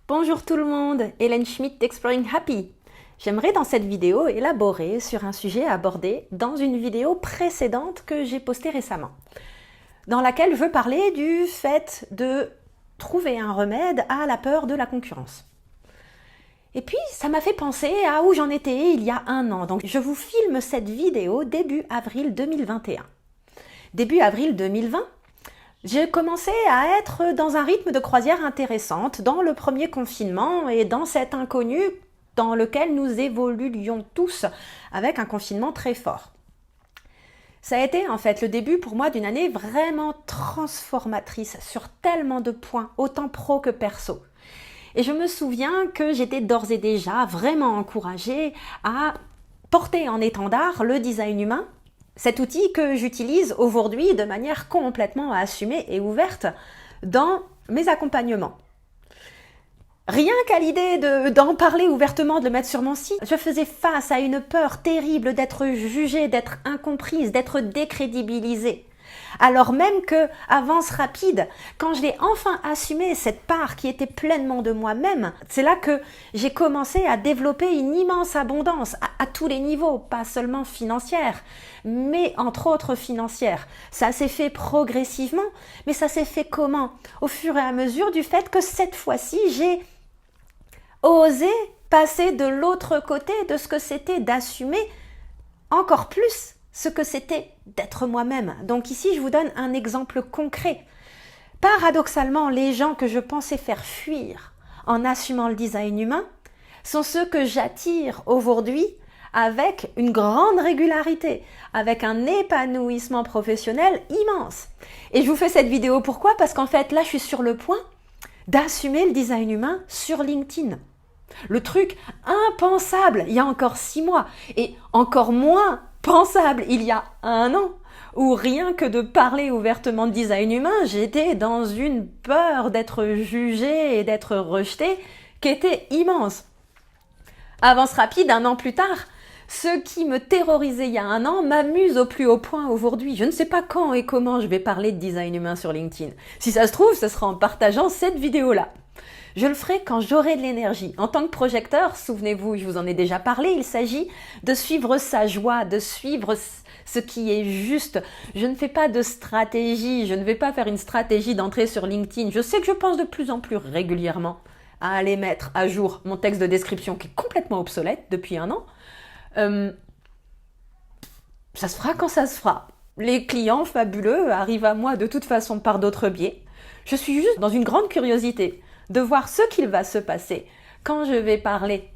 Bonjour tout le monde, Hélène Schmidt d'Exploring Happy. J'aimerais dans cette vidéo élaborer sur un sujet abordé dans une vidéo précédente que j'ai postée récemment, dans laquelle je veux parler du fait de trouver un remède à la peur de la concurrence. Et puis ça m'a fait penser à où j'en étais il y a un an, donc je vous filme cette vidéo début avril 2021. Début avril 2020, j'ai commencé à être dans un rythme de croisière intéressante dans le premier confinement et dans cet inconnu dans lequel nous évoluions tous avec un confinement très fort. Ça a été en fait le début pour moi d'une année vraiment transformatrice sur tellement de points, autant pro que perso. Et je me souviens que j'étais d'ores et déjà vraiment encouragée à porter en étendard le design humain, cet outil que j'utilise aujourd'hui de manière complètement assumée et ouverte dans mes accompagnements. Rien qu'à l'idée d'en parler ouvertement, de le mettre sur mon site, je faisais face à une peur terrible d'être jugée, d'être incomprise, d'être décrédibilisée. Alors même que, avance rapide, quand je l'ai enfin assumé, cette part qui était pleinement de moi-même, c'est là que j'ai commencé à développer une immense abondance à tous les niveaux, pas seulement financière, mais entre autres financière. Ça s'est fait progressivement, mais ça s'est fait comment? Au fur et à mesure du fait que cette fois-ci, j'ai osé passer de l'autre côté de ce que c'était d'assumer encore plus ce que c'était d'être moi-même. Donc ici, je vous donne un exemple concret. Paradoxalement, les gens que je pensais faire fuir en assumant le design humain sont ceux que j'attire aujourd'hui avec une grande régularité, avec un épanouissement professionnel immense. Et je vous fais cette vidéo pourquoi? Parce qu'en fait, là, je suis sur le point d'assumer le design humain sur LinkedIn. Le truc impensable il y a encore 6 mois et encore moins pensable il y a un an, où rien que de parler ouvertement de design humain, j'étais dans une peur d'être jugée et d'être rejetée qui était immense. Avance rapide, un an plus tard, ce qui me terrorisait il y a un an m'amuse au plus haut point aujourd'hui. Je ne sais pas quand et comment je vais parler de design humain sur LinkedIn. Si ça se trouve, ce sera en partageant cette vidéo-là. Je le ferai quand j'aurai de l'énergie. En tant que projecteur, souvenez-vous, je vous en ai déjà parlé, il s'agit de suivre sa joie, de suivre ce qui est juste. Je ne fais pas de stratégie, je ne vais pas faire une stratégie d'entrée sur LinkedIn. Je sais que je pense de plus en plus régulièrement à aller mettre à jour mon texte de description qui est complètement obsolète depuis un an. Ça se fera quand ça se fera. Les clients fabuleux arrivent à moi de toute façon par d'autres biais. Je suis juste dans une grande curiosité de voir ce qu'il va se passer quand je vais parler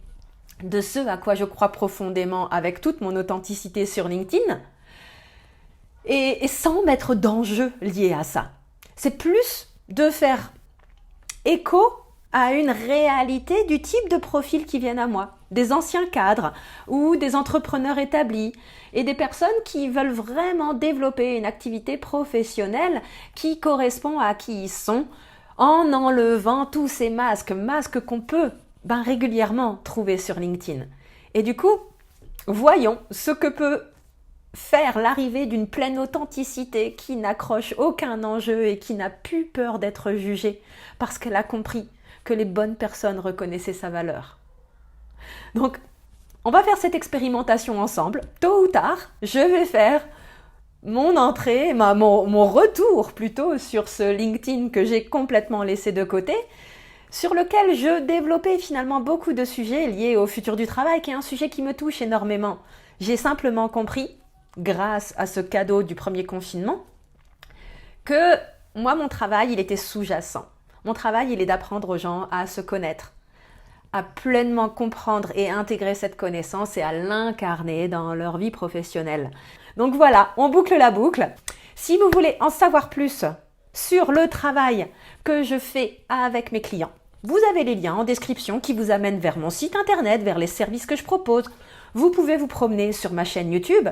de ce à quoi je crois profondément avec toute mon authenticité sur LinkedIn et sans mettre d'enjeu lié à ça. C'est plus de faire écho à une réalité du type de profil qui viennent à moi, des anciens cadres ou des entrepreneurs établis et des personnes qui veulent vraiment développer une activité professionnelle qui correspond à qui ils sont, en enlevant tous ces masques qu'on peut régulièrement trouver sur LinkedIn. Et du coup, voyons ce que peut faire l'arrivée d'une pleine authenticité qui n'accroche aucun enjeu et qui n'a plus peur d'être jugée parce qu'elle a compris que les bonnes personnes reconnaissaient sa valeur. Donc, on va faire cette expérimentation ensemble. Tôt ou tard, je vais faire mon entrée, mon retour plutôt sur ce LinkedIn que j'ai complètement laissé de côté, sur lequel je développais finalement beaucoup de sujets liés au futur du travail, qui est un sujet qui me touche énormément. J'ai simplement compris, grâce à ce cadeau du premier confinement, que moi, mon travail, il était sous-jacent. Mon travail, il est d'apprendre aux gens à se connaître, à pleinement comprendre et intégrer cette connaissance et à l'incarner dans leur vie professionnelle. Donc voilà, on boucle la boucle. Si vous voulez en savoir plus sur le travail que je fais avec mes clients, vous avez les liens en description qui vous amènent vers mon site internet, vers les services que je propose. Vous pouvez vous promener sur ma chaîne YouTube.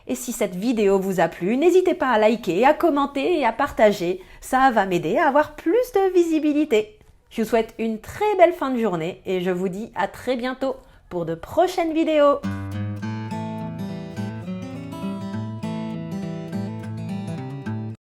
Et si cette vidéo vous a plu, n'hésitez pas à liker, à commenter et à partager. Ça va m'aider à avoir plus de visibilité. Je vous souhaite une très belle fin de journée et je vous dis à très bientôt pour de prochaines vidéos.